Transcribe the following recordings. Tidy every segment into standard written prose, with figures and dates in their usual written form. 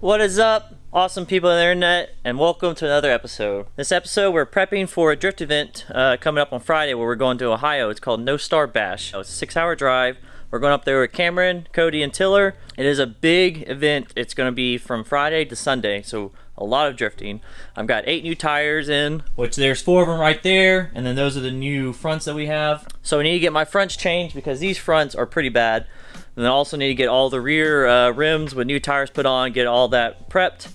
What is up, awesome people on the internet, and welcome to another episode. This episode, we're prepping for a drift event coming up on Friday where we're going to Ohio. It's called No Star Bash. It's a 6-hour drive. We're going up there with Cameron, Cody, and Tiller. It is a big event. It's going to be from Friday to Sunday, so a lot of drifting. I've got 8 new tires in, which there's 4 of them right there, and then those are the new fronts that we have. So I need to get my fronts changed because these fronts are pretty bad. And then I also need to get all the rear rims with new tires put on, get all that prepped.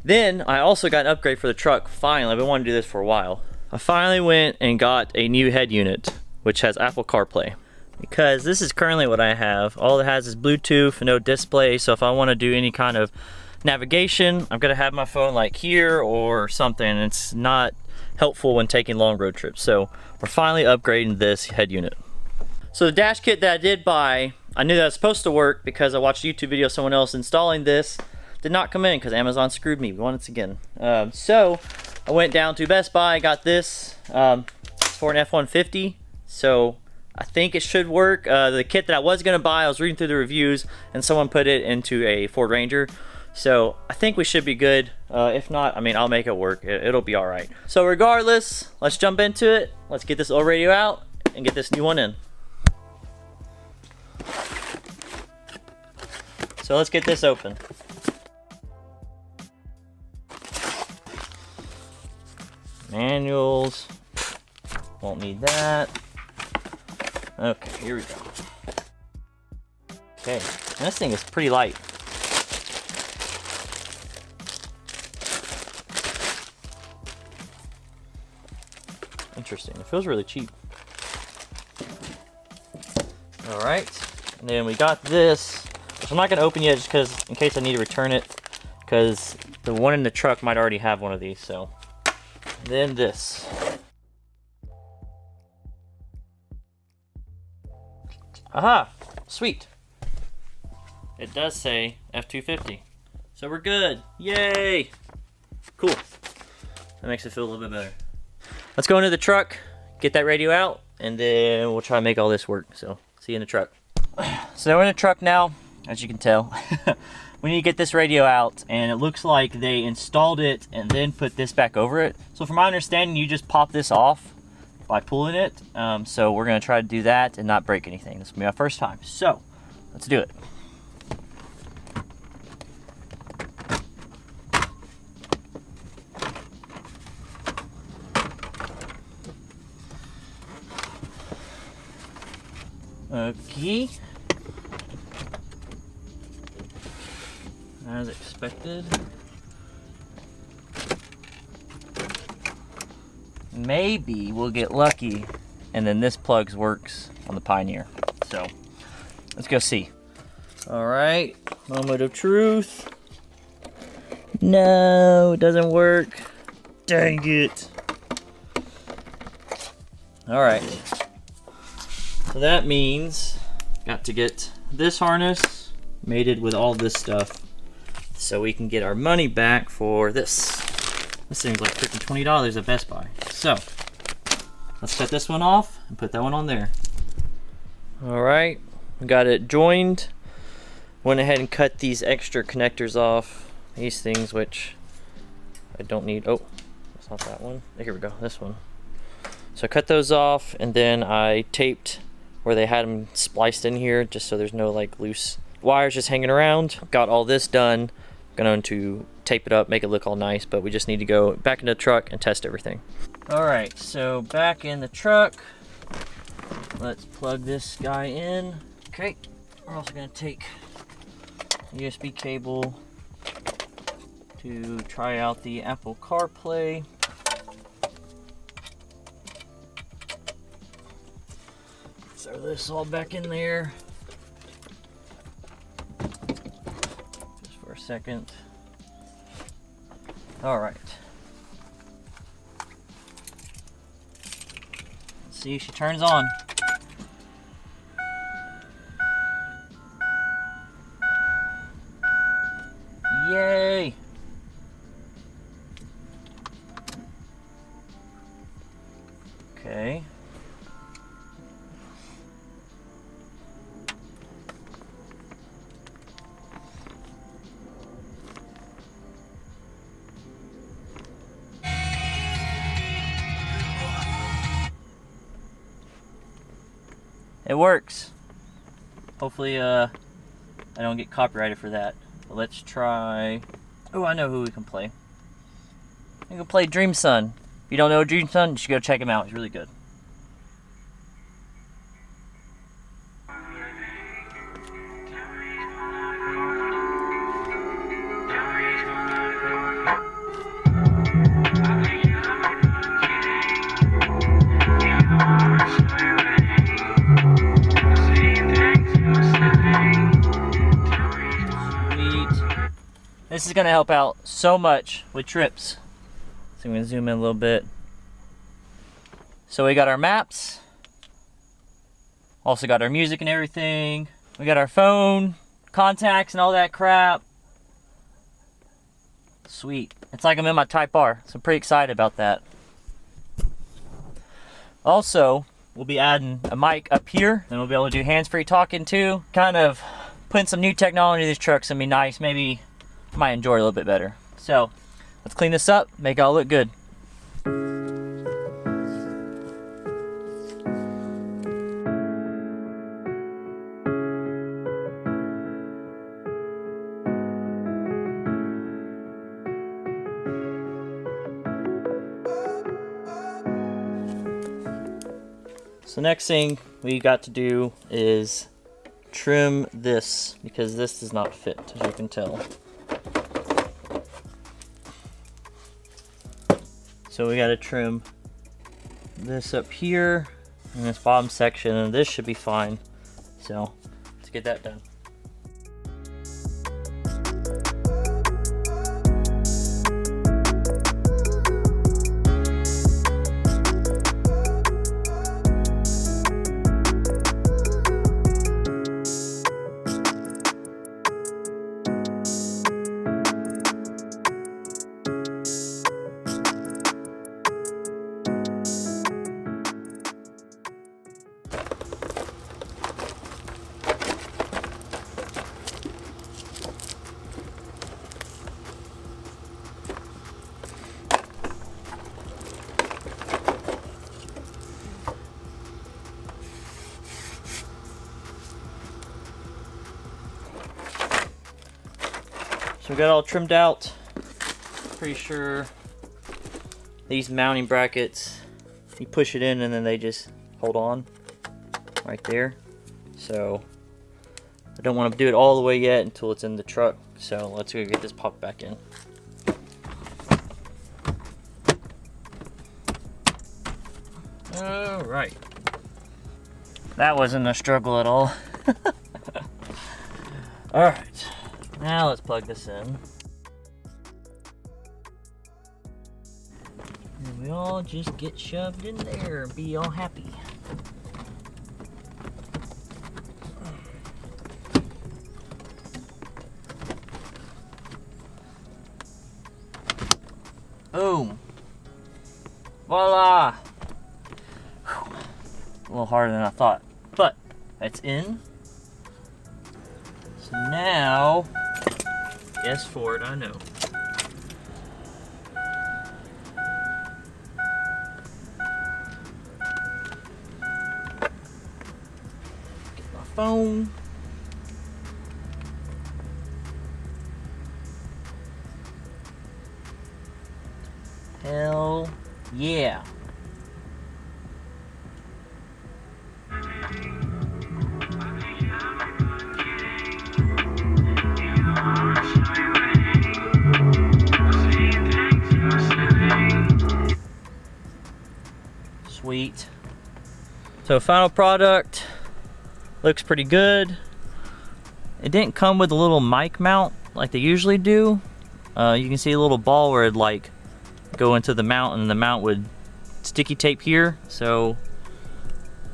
Then I also got an upgrade for the truck. Finally, I've been wanting to do this for a while. I finally went and got a new head unit, which has Apple CarPlay. Because this is currently what I have. All it has is Bluetooth and no display, so if I want to do any kind of navigation, I'm gonna have my phone like here or something. It's not helpful when taking long road trips. So we're finally upgrading this head unit. So the dash kit that I did buy, I knew that was supposed to work because I watched a YouTube video of someone else installing this. Did not come in because Amazon screwed me once again. So I went down to Best Buy, got this for an F-150. So I think it should work. The kit that I was gonna buy, I was reading through the reviews and someone put it into a Ford Ranger. So I think we should be good. If not, I mean, I'll make it work. It'll be all right. So regardless, let's jump into it. Let's get this old radio out and get this new one in. So let's get this open. Manuals. Won't need that. Okay, here we go. Okay, and this thing is pretty light. Interesting, it feels really cheap. All right, and then we got this, which I'm not gonna open yet just because in case I need to return it, because the one in the truck might already have one of these. So then this. Aha, sweet. It does say F-250. So we're good, yay. Cool, that makes it feel a little bit better. Let's go into the truck, get that radio out, and then we'll try to make all this work. So see you in the truck. So we're in the truck now, as you can tell. We need to get this radio out, and it looks like they installed it and then put this back over it. So from my understanding, you just pop this off by pulling it. So we're gonna try to do that and not break anything. This will be my first time. So let's do it. Okay. As expected. Maybe we'll get lucky and then this plugs works on the Pioneer. So let's go see. All right, moment of truth. No, it doesn't work. Dang it. All right. So that means got to get this harness mated with all this stuff so we can get our money back for this. This thing's like $50, $20 at Best Buy. So let's cut this one off and put that one on there. All right, we got it joined. Went ahead and cut these extra connectors off. These things, which I don't need. Oh, that's not that one. Here we go, this one. So I cut those off and then I taped where they had them spliced in here just so there's no like loose wires just hanging around. Got all this done. Going to tape it up, make it look all nice, but we just need to go back into the truck and test everything. All right, so back in the truck. Let's plug this guy in. Okay, we're also gonna take a USB cable to try out the Apple CarPlay. Throw this all back in there. Just for a second. All right. Let's see if she turns on. Yay! Okay. it works. Hopefully I don't get copyrighted for that. But let's try. Oh, I know who we can play. We can play Dream Son. If you don't know Dream Son, you should go check him out. He's really good. This is going to help out so much with trips. So I'm going to zoom in a little bit. So we got our maps. Also got our music and everything. We got our phone, contacts and all that crap. Sweet. It's like I'm in my Type R. So I'm pretty excited about that. Also, we'll be adding a mic up here. And we'll be able to do hands-free talking too. Kind of putting some new technology in these trucks and be nice. Maybe might enjoy it a little bit better. So let's clean this up, make it all look good. So next thing we got to do is trim this, because this does not fit, as you can tell. So we got to trim this up here in this bottom section, and this should be fine. So let's get that done. So we got it all trimmed out. Pretty sure these mounting brackets, you push it in and then they just hold on right there. So I don't want to do it all the way yet until it's in the truck. So let's go get this popped back in. All right. That wasn't a struggle at all. All right. Now let's plug this in. And we all just get shoved in there and be all happy. Boom. Voila. Whew. A little harder than I thought, but that's in. So now, yes, Ford, I know. Get my phone. Hell yeah. Sweet. So final product looks pretty good. It didn't come with a little mic mount like they usually do. You can see a little ball where it'd like go into the mount, and the mount would sticky tape here. So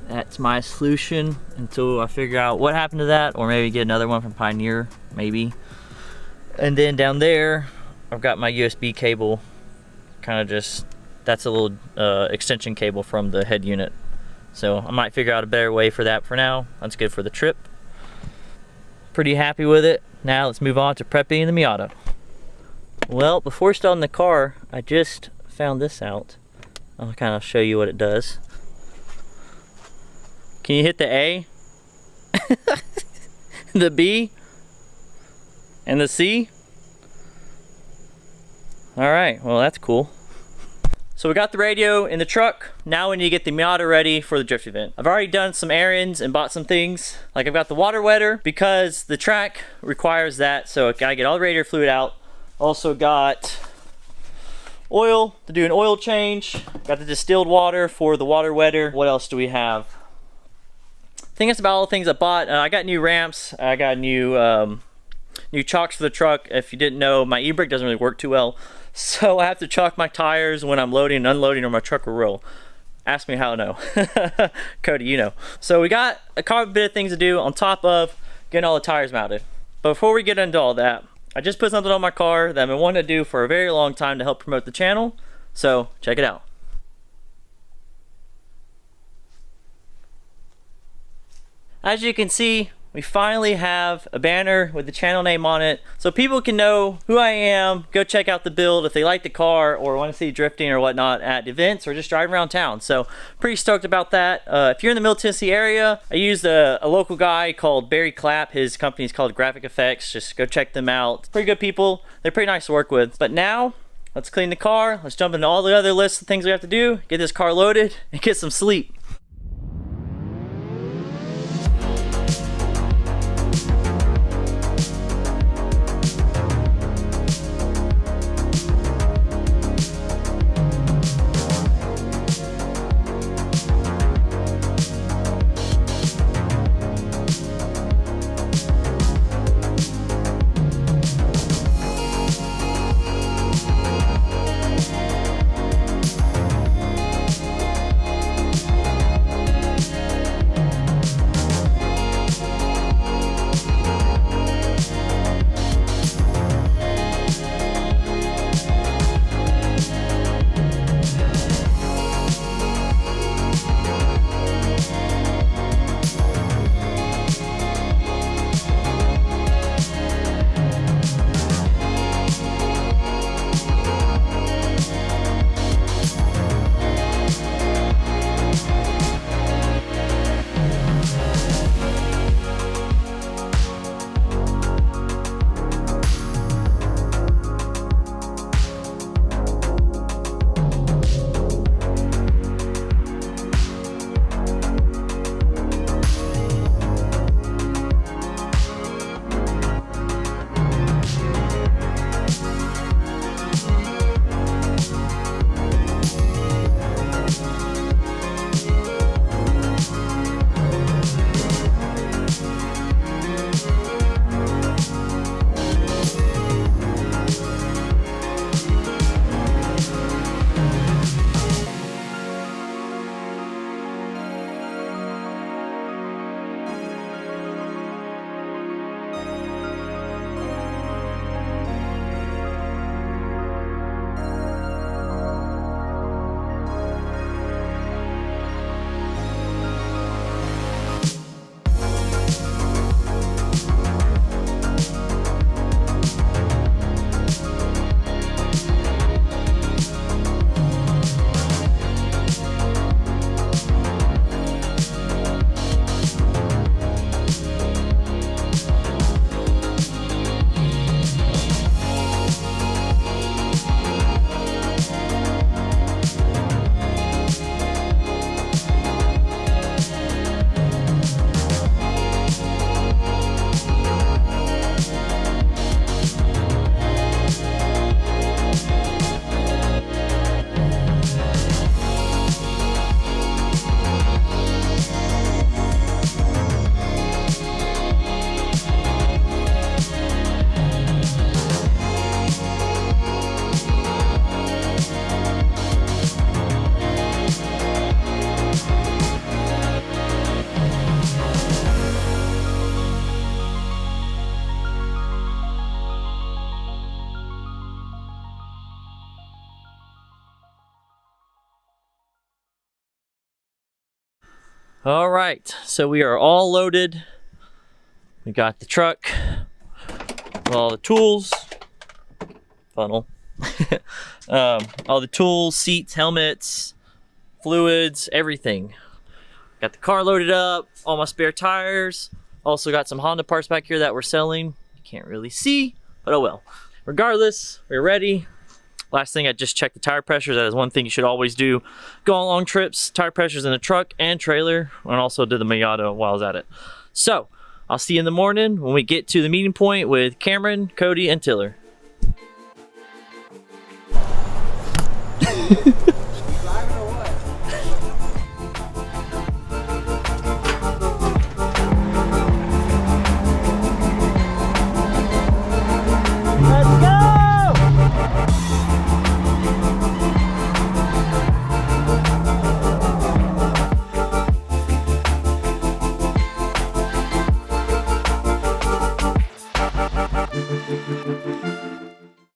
that's my solution until I figure out what happened to that, or maybe get another one from Pioneer, maybe. And then down there I've got my USB cable, kind of just, that's a little extension cable from the head unit. So I might figure out a better way for that for now. That's good for the trip. Pretty happy with it. Now let's move on to prepping the Miata. Well, before starting the car, I just found this out. I'll kind of show you what it does. Can you hit the A? The B? And the C? Alright, well that's cool. So we got the radio in the truck. Now we need to get the Miata ready for the drift event. I've already done some errands and bought some things. Like I've got the water wetter because the track requires that. So I gotta get all the radiator fluid out. Also got oil to do an oil change. Got the distilled water for the water wetter. What else do we have? I think that's about all the things I bought. I got new ramps. I got new chocks for the truck. If you didn't know, my e-brake doesn't really work too well. So I have to chalk my tires when I'm loading and unloading or my truck will roll. Ask me how I know. Cody, you know. So we got a couple bit of things to do on top of getting all the tires mounted. But before we get into all that, I just put something on my car that I've been wanting to do for a very long time to help promote the channel. So check it out. As you can see, we finally have a banner with the channel name on it so people can know who I am, go check out the build if they like the car or want to see drifting or whatnot at events or just driving around town. So pretty stoked about that. If you're in the Middle Tennessee area, I used a local guy called Barry Clapp. His company is called Graphic Effects. Just go check them out. Pretty good people. They're pretty nice to work with. But now, let's clean the car. Let's jump into all the other lists of things we have to do, get this car loaded, and get some sleep. All right, so we are all loaded. We got the truck, all the tools, funnel, all the tools, seats, helmets, fluids, everything. Got the car loaded up, all my spare tires. Also got some Honda parts back here that we're selling. You can't really see, but oh well. Regardless, we're ready. Last thing, I just checked the tire pressure. That is one thing you should always do. Go on long trips, tire pressures in the truck and trailer, and also did the Miata while I was at it. So, I'll see you in the morning when we get to the meeting point with Cameron, Cody, and Tiller.